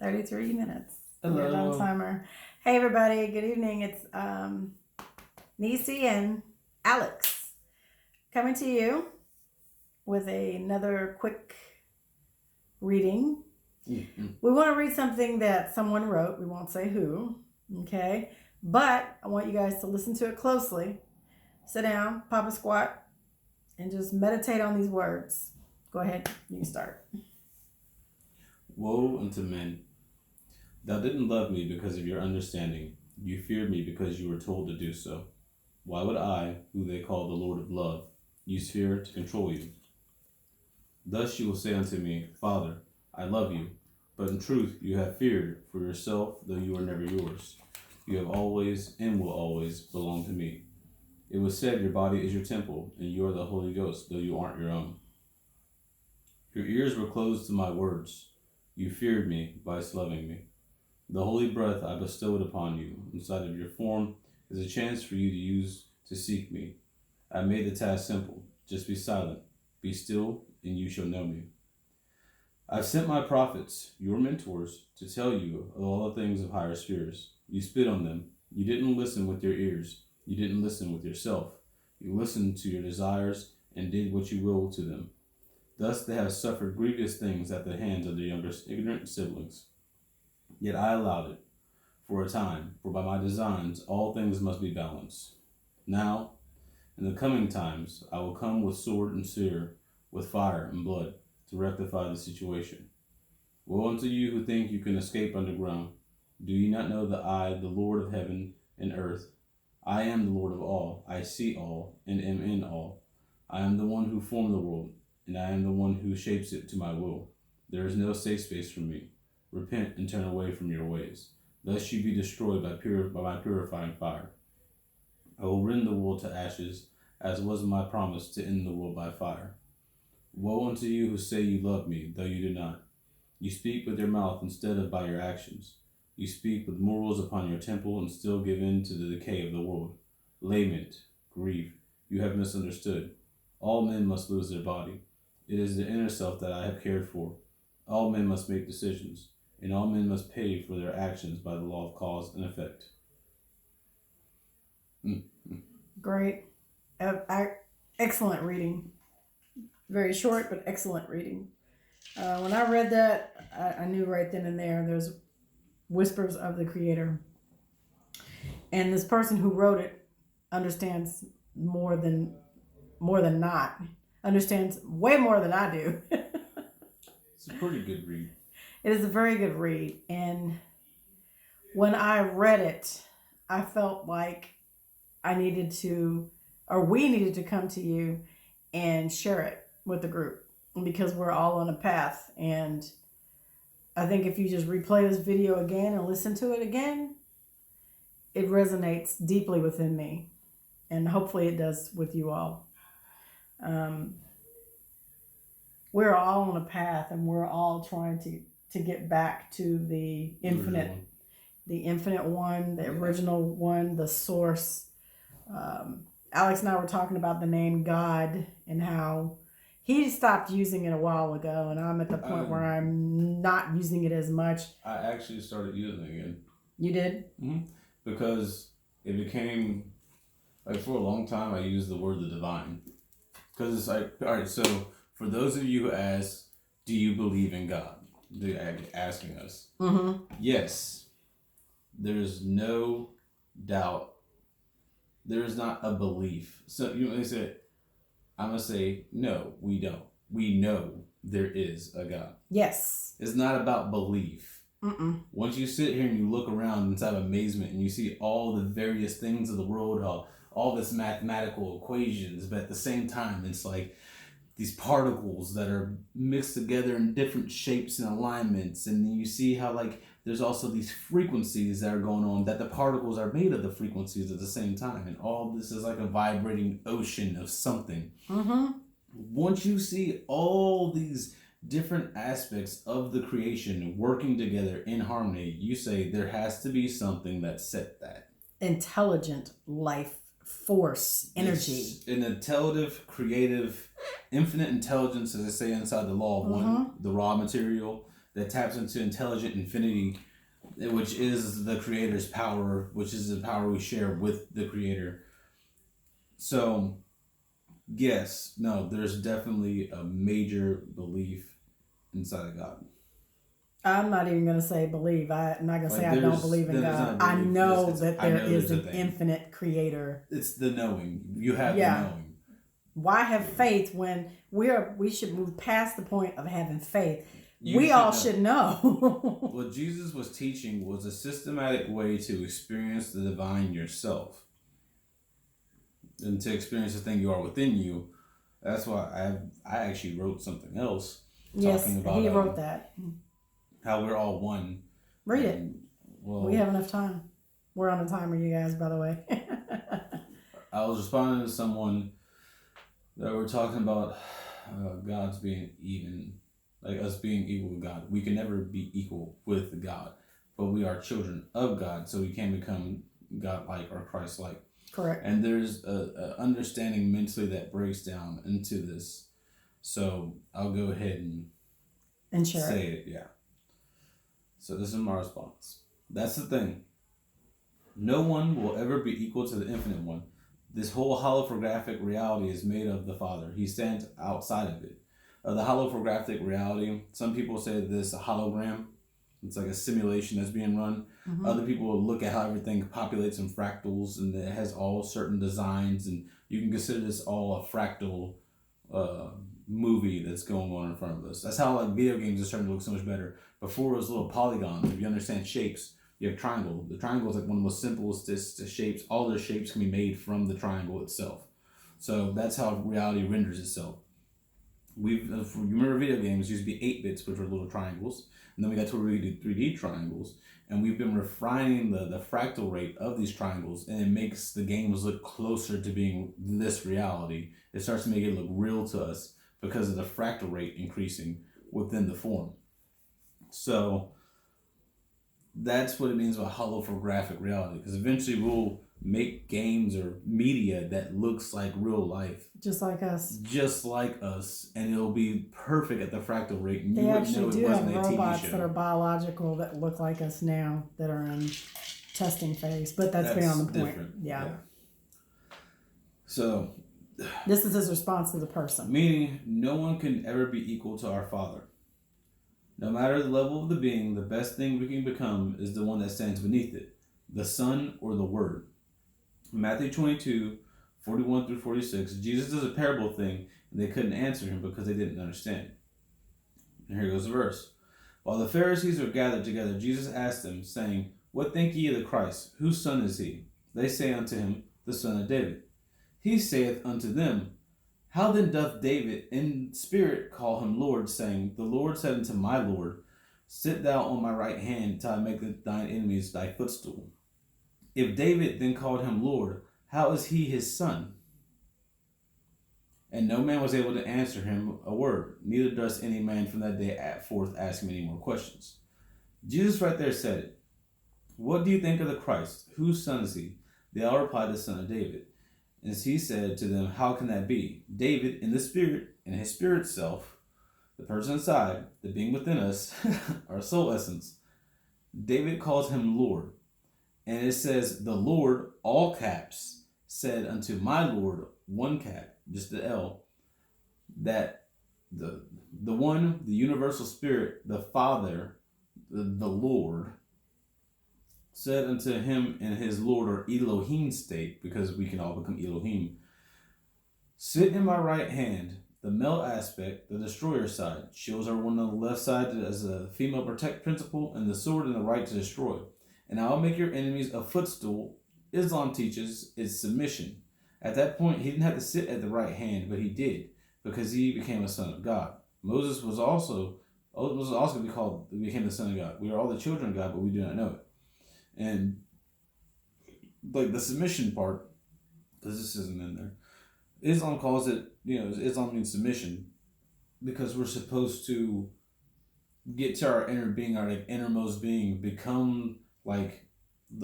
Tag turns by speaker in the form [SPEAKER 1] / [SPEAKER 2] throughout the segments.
[SPEAKER 1] 33 minutes.
[SPEAKER 2] Hello.
[SPEAKER 1] We're on timer. Hey, everybody. Good evening. It's Nisi and Alex coming to you with another quick reading.
[SPEAKER 2] Mm-hmm.
[SPEAKER 1] We want to read something that someone wrote. We won't say who, okay? But I want you guys to listen to it closely. Sit down, pop a squat, and just meditate on these words. Go ahead. You can start.
[SPEAKER 2] Woe unto men! Thou didn't love me because of your understanding. You feared me because you were told to do so. Why would I, who they call the Lord of love, use fear to control you? Thus you will say unto me, Father, I love you, but in truth you have feared for yourself, though you are never yours. You have always and will always belong to me. It was said your body is your temple, and you are the Holy Ghost, though you aren't your own. Your ears were closed to my words. You feared me by loving me. The holy breath I bestowed upon you inside of your form is a chance for you to use to seek me. I made the task simple. Just be silent, be still, and you shall know me. I've sent my prophets, your mentors, to tell you of all the things of higher spheres. You spit on them. You didn't listen with your ears. You didn't listen with yourself. You listened to your desires and did what you will to them. Thus they have suffered grievous things at the hands of their younger ignorant siblings. Yet I allowed it, for a time, for by my designs all things must be balanced. Now, in the coming times, I will come with sword and spear, with fire and blood, to rectify the situation. Woe unto you who think you can escape underground. Do you not know that I, the Lord of heaven and earth, I am the Lord of all, I see all, and am in all. I am the one who formed the world, and I am the one who shapes it to my will. There is no safe space for me. Repent and turn away from your ways, lest you be destroyed by my purifying fire. I will rend the world to ashes, as was my promise to end the world by fire. Woe unto you who say you love me, though you do not. You speak with your mouth instead of by your actions. You speak with morals upon your temple and still give in to the decay of the world. Lament, grief, you have misunderstood. All men must lose their body. It is the inner self that I have cared for. All men must make decisions, and all men must pay for their actions by the law of cause and effect.
[SPEAKER 1] Great. Excellent reading. Very short, but excellent reading. When I read that, I knew right then and there there's whispers of the Creator. And this person who wrote it understands more than not. Understands way more than I do.
[SPEAKER 2] It's a pretty good read.
[SPEAKER 1] It is a very good read. And when I read it, I felt like we needed to come to you and share it with the group, because we're all on a path. And I think if you just replay this video again and listen to it again, it resonates deeply within me, and hopefully it does with you all. We're all on a path, and we're all trying to get back to the infinite, one, the original one, the source. Alex and I were talking about the name God and how he stopped using it a while ago, and I'm at the point where I'm not using it as much.
[SPEAKER 2] I actually started using it again.
[SPEAKER 1] You did?
[SPEAKER 2] Mm-hmm. Because it became, like, for a long time I used the word the divine. Because it's like, all right, so for those of you who ask, do you believe in God? They're asking us.
[SPEAKER 1] Mm-hmm.
[SPEAKER 2] Yes. There's no doubt. There is not a belief. So you know, they say, I'm going to say, no, we don't. We know there is a God.
[SPEAKER 1] Yes.
[SPEAKER 2] It's not about belief.
[SPEAKER 1] Mm-mm.
[SPEAKER 2] Once you sit here and you look around inside of amazement and you see all the various things of the world, all this mathematical equations, but at the same time, it's like these particles that are mixed together in different shapes and alignments. And then you see how, like, there's also these frequencies that are going on, that the particles are made of the frequencies at the same time. And all this is like a vibrating ocean of something.
[SPEAKER 1] Mm-hmm.
[SPEAKER 2] Once you see all these different aspects of the creation working together in harmony, you say there has to be something that set that.
[SPEAKER 1] Intelligent life force, energy.
[SPEAKER 2] It's an intelligent, creative, infinite intelligence, as they say inside the law of one, the raw material, that taps into intelligent infinity, which is the creator's power, which is the power we share with the creator. So, yes, no, there's definitely a major belief inside of God.
[SPEAKER 1] I'm not even going to say believe. I'm not going to
[SPEAKER 2] Like
[SPEAKER 1] say I don't believe in God. I know that there is an infinite creator.
[SPEAKER 2] It's the knowing. You have the knowing.
[SPEAKER 1] Why have faith when we should move past the point of having faith? We all should know.
[SPEAKER 2] What Jesus was teaching was a systematic way to experience the divine yourself. And to experience the thing you are within you. That's why I actually wrote something else.
[SPEAKER 1] Talking about, he wrote that.
[SPEAKER 2] How we're all one.
[SPEAKER 1] Read it. Well, we have enough time. We're on a timer, you guys, by the way.
[SPEAKER 2] I was responding to someone that were talking about God's being even, like us being equal with God. We can never be equal with God, but we are children of God, so we can become God-like or Christ-like.
[SPEAKER 1] Correct.
[SPEAKER 2] And there's a understanding mentally that breaks down into this. So I'll go ahead and say it. Yeah. So this is my response. That's the thing. No one will ever be equal to the infinite one. This whole holographic reality is made of the Father. He stands outside of it. The holographic reality, some people say this a hologram. It's like a simulation that's being run. Mm-hmm. Other people will look at how everything populates in fractals and it has all certain designs, and you can consider this all a fractal movie that's going on in front of us. That's how like video games are starting to look so much better. Before it was little polygons. If you understand shapes, you have triangle. The triangle is like one of the most simplest shapes. All their shapes can be made from the triangle itself. So that's how reality renders itself. You remember video games used to be 8 bits, which were little triangles. And then we got to where we do 3D triangles. And we've been refining the fractal rate of these triangles, and it makes the games look closer to being this reality. It starts to make it look real to us because of the fractal rate increasing within the form. So that's what it means by holographic reality, because eventually we'll make games or media that looks like real life.
[SPEAKER 1] Just like us.
[SPEAKER 2] And it'll be perfect at the fractal rate. And
[SPEAKER 1] they actually do have robots that are biological that look like us now that are in testing phase, but that's beyond the point.
[SPEAKER 2] Different.
[SPEAKER 1] Yeah.
[SPEAKER 2] So
[SPEAKER 1] this is his response to the person.
[SPEAKER 2] Meaning, no one can ever be equal to our Father. No matter the level of the being, the best thing we can become is the one that stands beneath it, the Son or the Word. In Matthew 22, 41 through 46, Jesus does a parable thing, and they couldn't answer him because they didn't understand. And here goes the verse. While the Pharisees were gathered together, Jesus asked them, saying, What think ye of the Christ? Whose son is he? They say unto him, The son of David. He saith unto them, How then doth David in spirit call him Lord, saying, The Lord said unto my Lord, Sit thou on my right hand till I make thine enemies thy footstool. If David then called him Lord, how is he his son? And no man was able to answer him a word, neither durst any man from that day forth ask him any more questions. Jesus right there said it. What do you think of the Christ? Whose son is he? They all replied, The son of David. And he said to them, How can that be? David, in the spirit, in his spirit self, the person inside, the being within us, our soul essence, David calls him Lord. And it says, the Lord, all caps, said unto my Lord, one cap, just the L, that the one, the universal spirit, the Father, the Lord, said unto him in his Lord or Elohim state, because we can all become Elohim, Sit in my right hand. The male aspect, the destroyer side, shows our one on the left side as a female protect principle, and the sword in the right to destroy. And I will make your enemies a footstool. Islam teaches is submission. At that point, he didn't have to sit at the right hand, but he did, because he became a son of God. Moses was also became the son of God. We are all the children of God, but we do not know it. And like the submission part, because this isn't in there, Islam calls it, Islam means submission, because we're supposed to get to our inner being, our innermost being, become like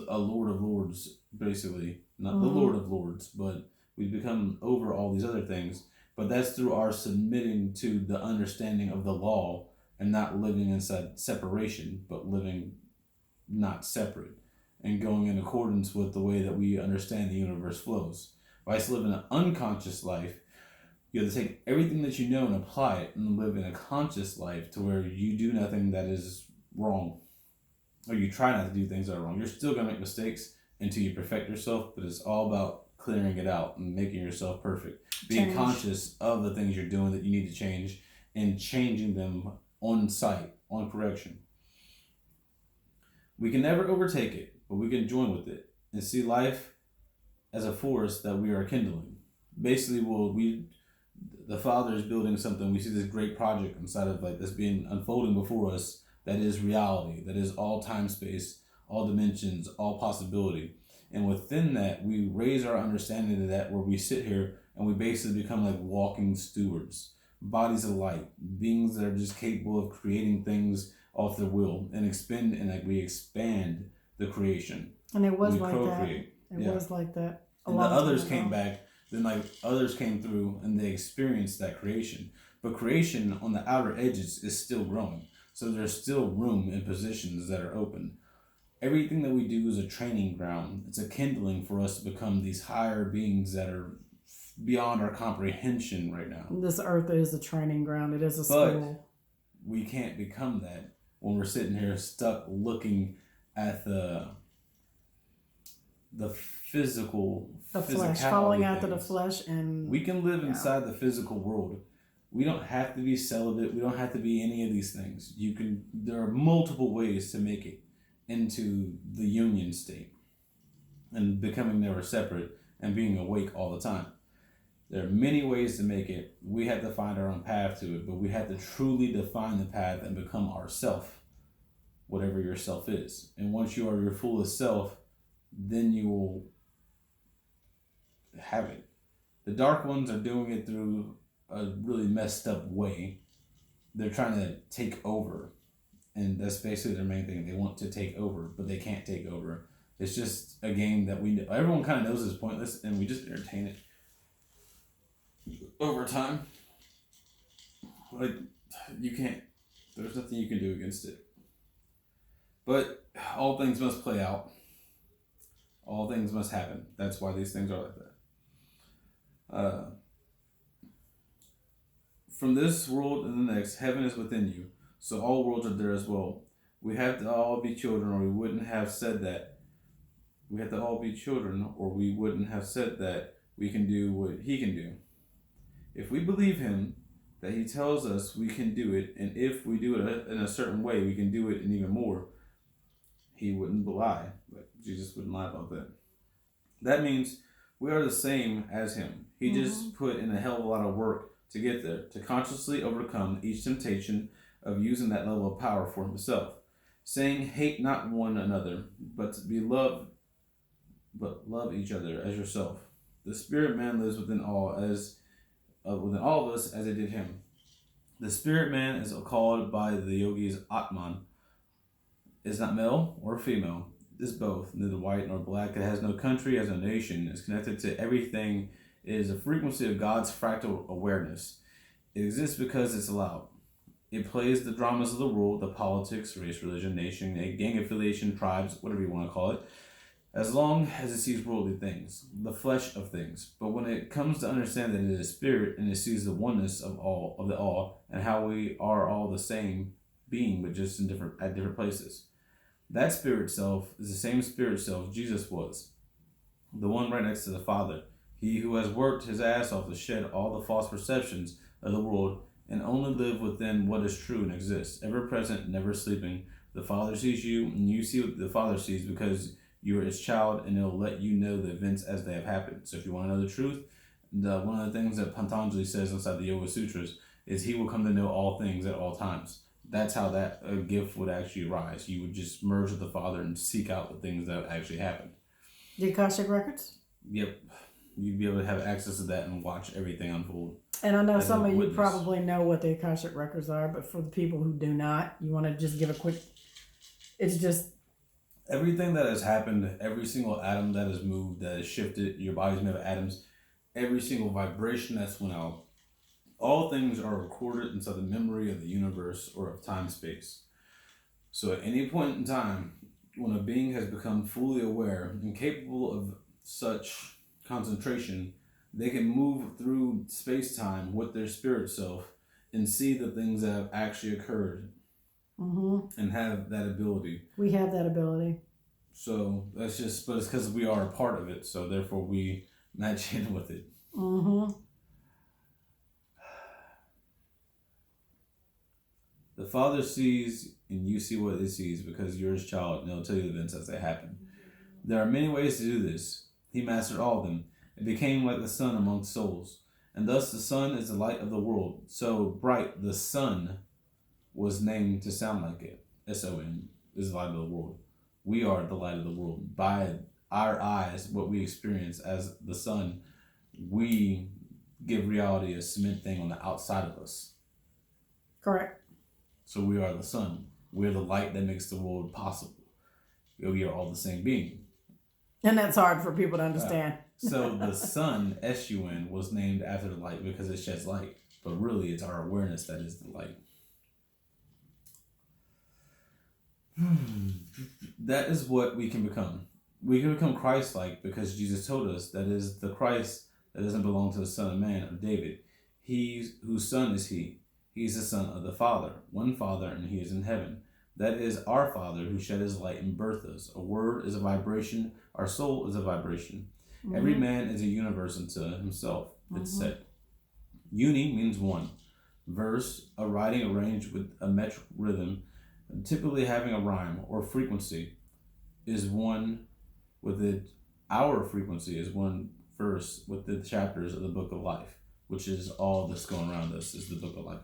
[SPEAKER 2] a Lord of Lords, basically. Not the Lord of Lords, but we become over all these other things. But that's through our submitting to the understanding of the law and not living inside separation, but living not separate, and going in accordance with the way that we understand the universe flows. By living an unconscious life, you have to take everything that you know and apply it and live in a conscious life to where you do nothing that is wrong, or you try not to do things that are wrong. You're still going to make mistakes until you perfect yourself, but it's all about clearing it out and making yourself perfect. Being conscious of the things you're doing that you need to change and changing them on site, on correction. We can never overtake it, but we can join with it and see life as a force that we are kindling. Basically, the Father is building something. We see this great project inside of like this being unfolding before us that is reality, that is all time, space, all dimensions, all possibility. And within that, we raise our understanding to that where we sit here and we basically become like walking stewards, bodies of light, beings that are just capable of creating things off their will and we expand the creation.
[SPEAKER 1] And it was like that. It was like that.
[SPEAKER 2] And the others came back, then like others came through and they experienced that creation. But creation on the outer edges is still growing. So there's still room and positions that are open. Everything that we do is a training ground. It's a kindling for us to become these higher beings that are beyond our comprehension right now.
[SPEAKER 1] This earth is a training ground. It is a school.
[SPEAKER 2] But we can't become that when we're sitting here stuck looking at the physical,
[SPEAKER 1] the flesh, following after the flesh, and
[SPEAKER 2] we can live inside the physical world. We don't have to be celibate. We don't have to be any of these things. There are multiple ways to make it into the union state and becoming never separate and being awake all the time. There are many ways to make it. We have to find our own path to it, but we have to truly define the path and become ourself, whatever your self is. And once you are your fullest self, then you will have it. The dark ones are doing it through a really messed up way. They're trying to take over, and that's basically their main thing. They want to take over, but they can't take over. It's just a game that everyone kind of knows is pointless, and we just entertain it over time. Like, there's nothing you can do against it. But all things must play out. All things must happen. That's why these things are like that. From this world and the next, heaven is within you. So all worlds are there as well. We have to all be children, or we wouldn't have said that. We have to all be children, or we wouldn't have said that we can do what he can do. If we believe him, that he tells us we can do it, and if we do it in a certain way, we can do it and even more, he wouldn't lie. But Jesus wouldn't lie about that. That means we are the same as him. He just put in a hell of a lot of work to get there, to consciously overcome each temptation of using that level of power for himself, saying, "Hate not one another, but love each other as yourself." The spirit man lives within all of us as it did him. The spirit man is called by the yogis Atman. Is not male or female. Is both, neither white nor black. It has no country, has no nation. Is connected to everything. It is a frequency of God's fractal awareness. It exists because it's allowed. It plays the dramas of the world, the politics, race, religion, nation, gang affiliation, tribes, whatever you want to call it, as long as it sees worldly things, the flesh of things. But when it comes to understand that it is spirit and it sees the oneness of the all, and how we are all the same being, but just at different places. That spirit self is the same spirit self Jesus was, the one right next to the Father. He who has worked his ass off to shed all the false perceptions of the world and only live within what is true and exists, ever present, never sleeping. The Father sees you, and you see what the Father sees because you are his child, and he'll let you know the events as they have happened. So if you want to know the truth, one of the things that Patanjali says inside the Yoga Sutras is he will come to know all things at all times. That's how that gift would actually rise. You would just merge with the Father and seek out the things that actually happened.
[SPEAKER 1] The Akashic Records?
[SPEAKER 2] Yep. You'd be able to have access to that and watch everything unfold.
[SPEAKER 1] And I know some of you probably know what the Akashic Records are, but for the people who do not, you want to just give a quick... It's just...
[SPEAKER 2] Everything that has happened, every single atom that has moved, that has shifted, your body's made of atoms, every single vibration that's went out, All things are recorded inside the memory of the universe or of time space. So at any point in time, when a being has become fully aware and capable of such concentration, they can move through space time with their spirit self and see the things that have actually occurred and have that ability.
[SPEAKER 1] We have that ability.
[SPEAKER 2] So that's just, but it's because we are a part of it, so therefore we match in with it. The Father sees and you see what He sees because you're His child and He'll tell you the events as they happen. There are many ways to do this. He mastered all of them and became like the sun amongst souls. And thus the sun is the light of the world. So bright the sun was named to sound like it. S-O-N is the light of the world. We are the light of the world. By our eyes, what we experience as the sun, we give reality a cement thing on the outside of us.
[SPEAKER 1] Correct.
[SPEAKER 2] So we are the sun. We're the light that makes the world possible. We are all the same being.
[SPEAKER 1] And that's hard for people to understand.
[SPEAKER 2] So the sun, S-U-N, was named after the light because it sheds light. But really, it's our awareness that is the light. That is what we can become. We can become Christ-like because Jesus told us that is the Christ that doesn't belong to the Son of Man, of David. He whose son is he. He is the son of the Father, one Father, and he is in heaven. That is our Father who shed his light and birthed us. A word is a vibration. Our soul is a vibration. Every man is a universe unto himself, it's said. Uni means one. Verse, a writing arranged with a metric rhythm, typically having a rhyme or frequency, is one with it. Our frequency is one verse with the chapters of the book of life, which is all that's going around us, is the book of life.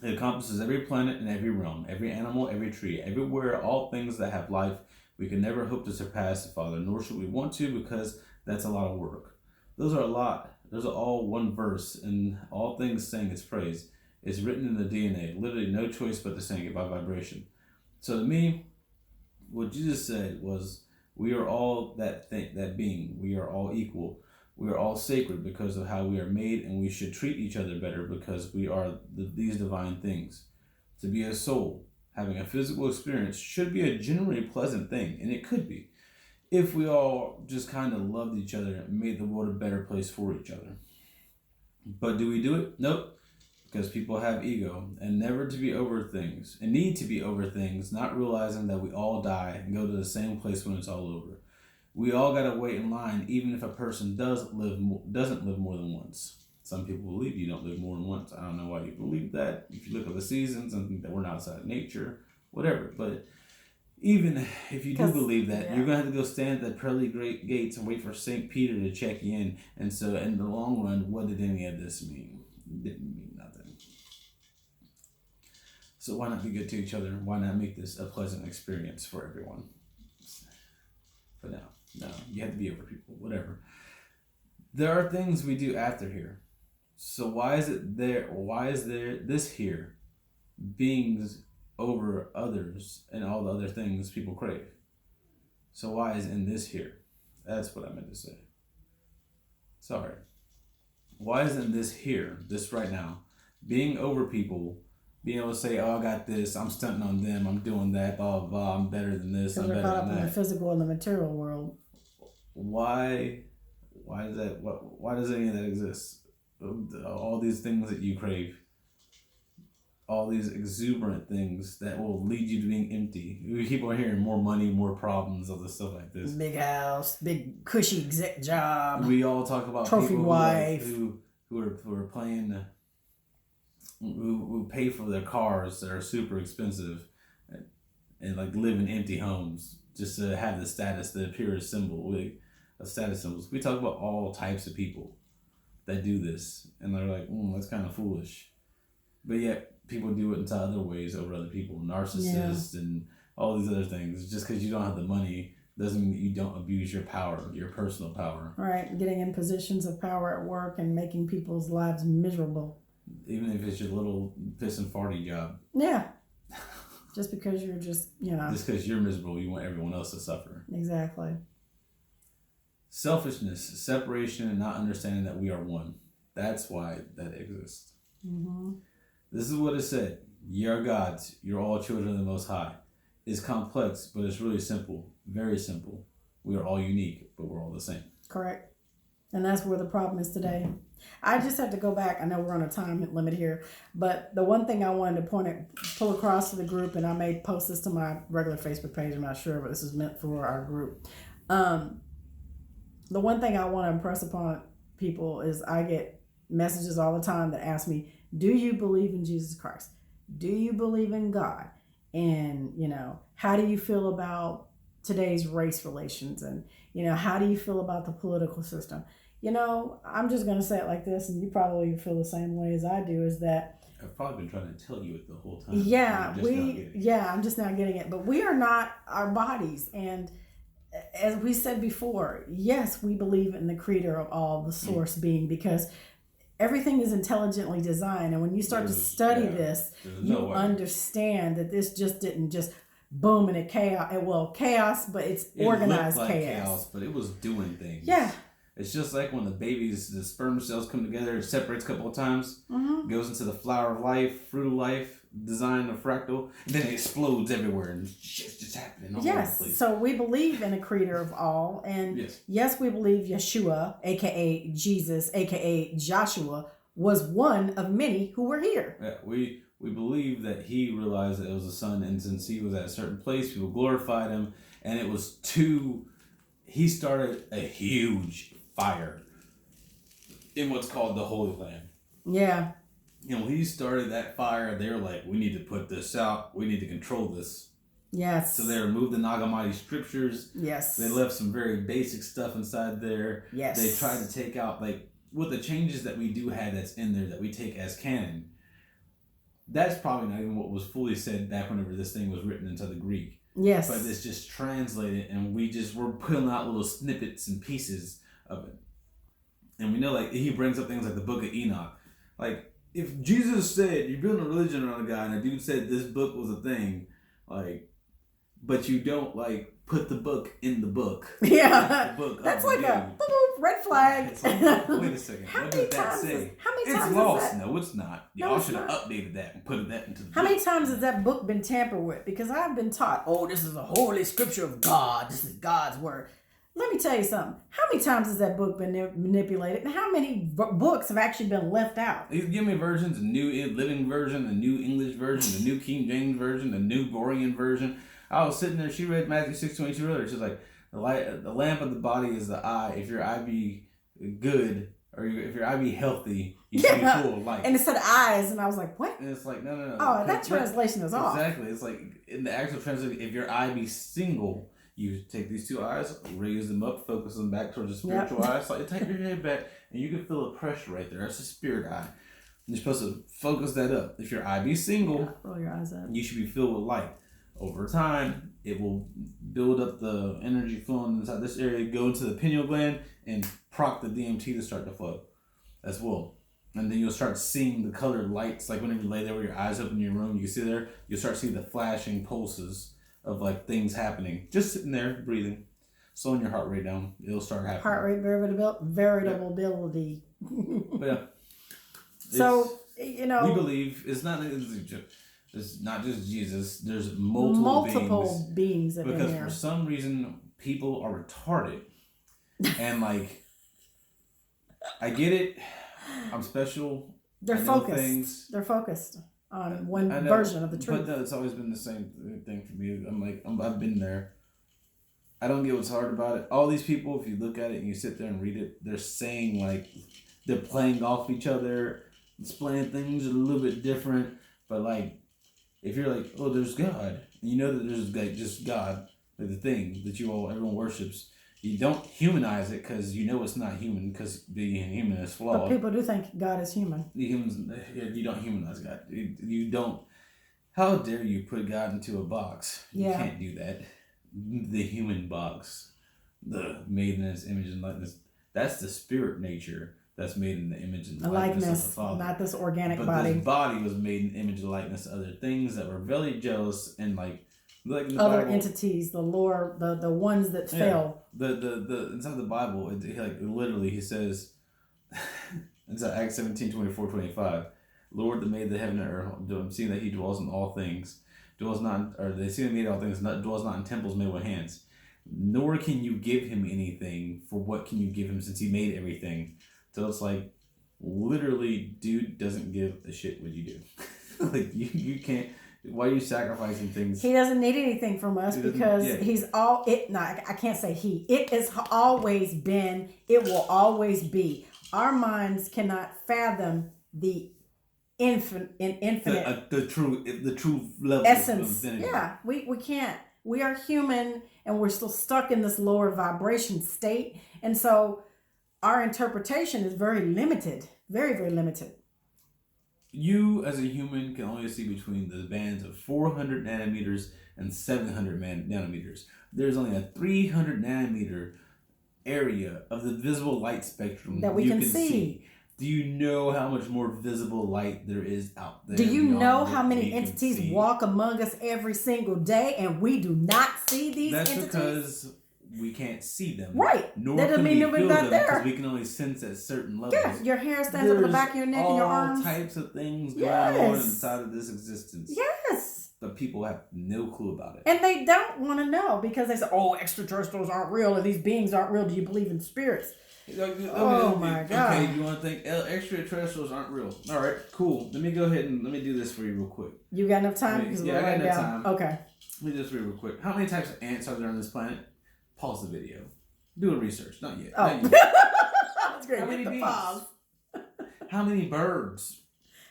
[SPEAKER 2] It encompasses every planet and every realm, every animal, every tree, everywhere, all things that have life. We can never hope to surpass the Father, nor should we want to, because that's a lot of work. Those are a lot. Those are all one verse, and all things sing its praise. It's written in the DNA. Literally no choice but to sing it by vibration. So to me, what Jesus said was, we are all that thing, that being. We are all equal. We are all sacred because of how we are made, and we should treat each other better because we are these divine things. To be a soul, having a physical experience, should be a generally pleasant thing, and it could be, if we all just kind of loved each other and made the world a better place for each other. But do we do it? Nope. Because people have ego and never to be over things and need to be over things, not realizing that we all die and go to the same place when it's all over. We all gotta wait in line, even if a person doesn't live more than once. Some people believe you don't live more than once. I don't know why you believe that. If you look at the seasons and think that we're not outside of nature, whatever. But even if you do believe that, you're gonna have to go stand at the pearly great gates and wait for St. Peter to check you in. And so, in the long run, what did any of this mean? It didn't mean nothing. So why not be good to each other? Why not make this a pleasant experience for everyone? But no, you have to be over people, whatever. There are things we do after here. So why is there this here beings over others and all the other things people crave? So why is in this here? That's what I meant to say. Sorry. Why isn't this here, this right now, being over people, being able to say, oh, I got this, I'm stunting on them, I'm doing that, blah, blah, blah, I'm better than this, I'm better than that. Because we're caught up in
[SPEAKER 1] the physical and the material world.
[SPEAKER 2] Why does any of that exist? All these things that you crave, all these exuberant things that will lead you to being empty. We keep on hearing more money, more problems, all this stuff like this.
[SPEAKER 1] Big house, big cushy exec job.
[SPEAKER 2] We all talk about
[SPEAKER 1] trophy
[SPEAKER 2] people
[SPEAKER 1] wife
[SPEAKER 2] who are playing, who pay for their cars that are super expensive, and like live in empty homes just to have the status, the purest symbol of status symbols. We talk about all types of people that do this, and they're like, that's kind of foolish. But yet, people do it in other ways over other people. Narcissists and all these other things. Just because you don't have the money doesn't mean that you don't abuse your power, your personal power.
[SPEAKER 1] Right, getting in positions of power at work and making people's lives miserable.
[SPEAKER 2] Even if it's your little piss and farty job.
[SPEAKER 1] Yeah. Just because you're just
[SPEAKER 2] because you're miserable, you want everyone else to suffer.
[SPEAKER 1] Exactly.
[SPEAKER 2] Selfishness, separation, and not understanding that we are one. That's why that exists.
[SPEAKER 1] Mm-hmm.
[SPEAKER 2] This is what it said. Ye are gods. You're all children of the Most High. It's complex, but it's really simple. Very simple. We are all unique, but we're all the same.
[SPEAKER 1] Correct. And that's where the problem is today. I just have to go back. I know we're on a time limit here, but the one thing I wanted to pull across to the group, and I may post this to my regular Facebook page, I'm not sure, but this is meant for our group. The one thing I want to impress upon people is I get messages all the time that ask me, do you believe in Jesus Christ? Do you believe in God? And, how do you feel about today's race relations? And, how do you feel about the political system? I'm just going to say it like this, and you probably feel the same way as I do, is that
[SPEAKER 2] I've probably been trying to tell you it the whole time.
[SPEAKER 1] I'm just now getting it. But we are not our bodies. And as we said before, yes, we believe in the creator of all, the source being, because everything is intelligently designed. And when you start to study this, you understand that this just didn't just boom and chaos, but it's organized
[SPEAKER 2] looked like
[SPEAKER 1] chaos.
[SPEAKER 2] But it was doing things.
[SPEAKER 1] Yeah.
[SPEAKER 2] It's just like when the sperm cells come together, it separates a couple of times, goes into the flower of life, fruit of life, design of fractal, and then it explodes everywhere, and shit's just happening all over the place.
[SPEAKER 1] So we believe in a creator of all, and yes, we believe Yeshua, aka Jesus, aka Joshua, was one of many who were here.
[SPEAKER 2] Yeah, we believe that he realized that it was the son, and since he was at a certain place, people glorified him, and it was he started a huge fire in what's called the Holy Land.
[SPEAKER 1] Yeah.
[SPEAKER 2] And when he started that fire, they were like, we need to put this out. We need to control this.
[SPEAKER 1] Yes.
[SPEAKER 2] So they removed the Nagamani scriptures.
[SPEAKER 1] Yes.
[SPEAKER 2] They left some very basic stuff inside there.
[SPEAKER 1] Yes.
[SPEAKER 2] They tried to take out, with the changes that we do have that's in there that we take as canon, that's probably not even what was fully said back whenever this thing was written into the Greek.
[SPEAKER 1] Yes.
[SPEAKER 2] But it's just translated, and we're pulling out little snippets and pieces of it. And we know, he brings up things like the Book of Enoch. If Jesus said, you're building a religion around a guy, and a dude said this book was a thing, but you don't, put the book in the book.
[SPEAKER 1] Yeah. That's like a red flag.
[SPEAKER 2] Wait a second. What does that say? It's lost. No, it's not. Y'all should have updated that and put that into the book.
[SPEAKER 1] How many times has that book been tampered with? Because I've been taught, this is a holy scripture of God. This is God's word. Let me tell you something. How many times has that book been manipulated? And how many books have actually been left out?
[SPEAKER 2] He's giving me versions, a New Living Version, a New English Version, the New King James Version, the New Gorian Version. I was sitting there, she read Matthew 6:22 earlier. She's like, the lamp of the body is the eye. If your eye be good, or if your eye be healthy, you should be full of light.
[SPEAKER 1] And it said eyes, and I was like, what?
[SPEAKER 2] And it's like, no.
[SPEAKER 1] Oh, that translation is off.
[SPEAKER 2] Exactly. It's like, in the actual translation, if your eye be single, you take these two eyes, raise them up, focus them back towards the spiritual eye. It's like, take your head back, and you can feel a pressure right there. That's the spirit eye. And you're supposed to focus that up. If your eye be single,
[SPEAKER 1] roll your eyes up.
[SPEAKER 2] You should be filled with light. Over time, it will build up the energy flowing inside this area, go into the pineal gland, and proc the DMT to start to flow as well. And then you'll start seeing the colored lights, like whenever you lay there with your eyes open in your room, you can see there, you'll start seeing the flashing pulses of things happening. Just sitting there, breathing, slowing your heart rate down. It'll start happening.
[SPEAKER 1] Heart rate variability.
[SPEAKER 2] But yeah.
[SPEAKER 1] So,
[SPEAKER 2] we believe it's not just Jesus. There's multiple
[SPEAKER 1] beings in
[SPEAKER 2] because
[SPEAKER 1] here.
[SPEAKER 2] For some reason, people are retarded. And I get it. I'm special.
[SPEAKER 1] They're focused. They're focused on one version of the truth.
[SPEAKER 2] But it's always been the same thing for me. I've been there. I don't get what's hard about it. All these people, if you look at it and you sit there and read it, they're saying they're playing off each other, displaying things a little bit different. But if you're there's God, and you know that there's just God, the thing that everyone worships. You don't humanize it because you know it's not human because being human is flawed.
[SPEAKER 1] But people do think God is human.
[SPEAKER 2] You don't humanize God. You don't. How dare you put God into a box? You can't do that. The human box, the made in His image and likeness. That's the spirit nature that's made in the image and likeness of the Father.
[SPEAKER 1] Not this organic
[SPEAKER 2] but
[SPEAKER 1] body.
[SPEAKER 2] This body was made in image and likeness of other things that were very jealous and other
[SPEAKER 1] Bible, entities, the lore, the ones that fell.
[SPEAKER 2] The inside the Bible, literally he says, It's Acts 17, 24, 25. Lord that made the heaven and earth, seeing that he dwells in all things, dwells not, or they see that he made all things, dwells not in temples made with hands. Nor can you give him anything, for what can you give him since he made everything? So it's like, literally, dude doesn't give a shit what you do. Like, you can't, why are you sacrificing things?
[SPEAKER 1] He doesn't need anything from us because he's all, I can't say he. It has always been, it will always be. Our minds cannot fathom the infinite
[SPEAKER 2] the true level
[SPEAKER 1] essence.
[SPEAKER 2] Of
[SPEAKER 1] yeah, we can't. We are human and we're still stuck in this lower vibration state. And so our interpretation is very limited. Very, very limited.
[SPEAKER 2] You as a human can only see between the bands of 400 nanometers and 700 nanometers. There's only a 300 nanometer area of the visible light spectrum
[SPEAKER 1] that we can see.
[SPEAKER 2] Do you know how much more visible light there is out there?
[SPEAKER 1] Do you know how many entities walk among us every single day and we do not see these entities?
[SPEAKER 2] That's because we can't see them.
[SPEAKER 1] Right.
[SPEAKER 2] Nor
[SPEAKER 1] that doesn't
[SPEAKER 2] can
[SPEAKER 1] mean
[SPEAKER 2] we feel
[SPEAKER 1] not
[SPEAKER 2] them
[SPEAKER 1] there.
[SPEAKER 2] because we can only sense at certain levels.
[SPEAKER 1] Yeah, your hair stands up on the back of your neck and your arms.
[SPEAKER 2] All types of things going on inside of this existence.
[SPEAKER 1] Yes.
[SPEAKER 2] But people have no clue about it.
[SPEAKER 1] And they don't want to know because they say, oh, extraterrestrials aren't real and these beings aren't real. Do you believe in spirits? Oh my God.
[SPEAKER 2] Okay, you want to think extraterrestrials aren't real. All right, cool. Let me go ahead and let me do this for you real quick.
[SPEAKER 1] You got enough time?
[SPEAKER 2] I got enough time.
[SPEAKER 1] Okay.
[SPEAKER 2] Let me do this for you real quick. How many types of ants are there on this planet? Pause the video. Doing research. Not yet.
[SPEAKER 1] Oh.
[SPEAKER 2] Not yet.
[SPEAKER 1] That's great.
[SPEAKER 2] How many bees?
[SPEAKER 1] Pause.
[SPEAKER 2] How many birds?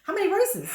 [SPEAKER 1] How many races?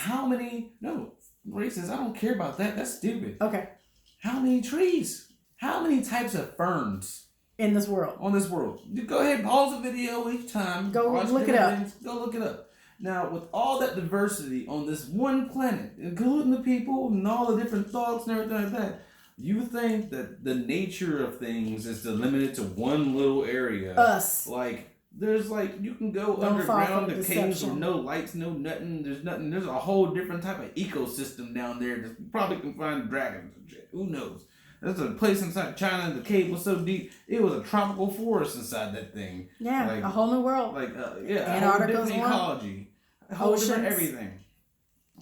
[SPEAKER 2] No, races. I don't care about that. That's stupid.
[SPEAKER 1] Okay.
[SPEAKER 2] How many trees? How many types of ferns?
[SPEAKER 1] In this world.
[SPEAKER 2] On this world. You go ahead and pause the video each time.
[SPEAKER 1] Go look it up.
[SPEAKER 2] Go look it up. Now, with all that diversity on this one planet, including the people and all the different thoughts and everything like that, you think that the nature of things is limited to one little area.
[SPEAKER 1] Us.
[SPEAKER 2] Like, there's you can go underground to caves with no lights, no nothing. There's nothing. There's a whole different type of ecosystem down there that you probably can find dragons and shit. Who knows? There's a place inside China. The cave was so deep, it was a tropical forest inside that thing.
[SPEAKER 1] Yeah, a whole new world.
[SPEAKER 2] Antarctica's a whole different ecology, a whole different everything.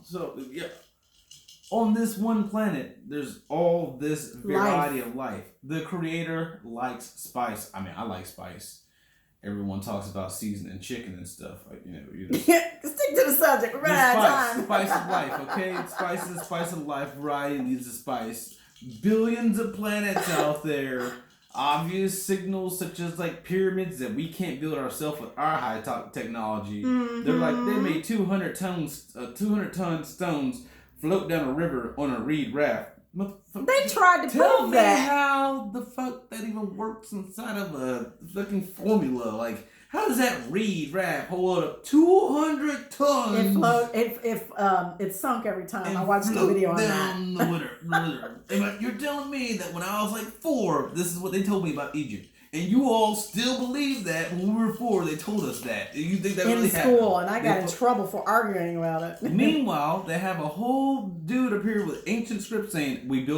[SPEAKER 2] So on this one planet, there's all this variety of life. The Creator likes spice. I mean, I like spice. Everyone talks about seasoning chicken and stuff.
[SPEAKER 1] Stick to the subject. We're running out of time.
[SPEAKER 2] Spice of life, okay? Spice of life. Variety leads to spice. Billions of planets out there. Obvious signals such as pyramids that we can't build ourselves with our high technology. Mm-hmm. They made 200-ton stones float down a river on a reed raft.
[SPEAKER 1] They tried to
[SPEAKER 2] tell
[SPEAKER 1] prove
[SPEAKER 2] me
[SPEAKER 1] that.
[SPEAKER 2] How the fuck that even works inside of a fucking formula? How does that reed raft hold up 200 tons?
[SPEAKER 1] It sunk every time. I watched the video on
[SPEAKER 2] that. You're telling me that when I was 4, this is what they told me about Egypt. And you all still believe that when we were 4, they told us that. You think that really happened?
[SPEAKER 1] In school, and I got in trouble for arguing about it.
[SPEAKER 2] Meanwhile, they have a whole dude up here with ancient scripts saying, we built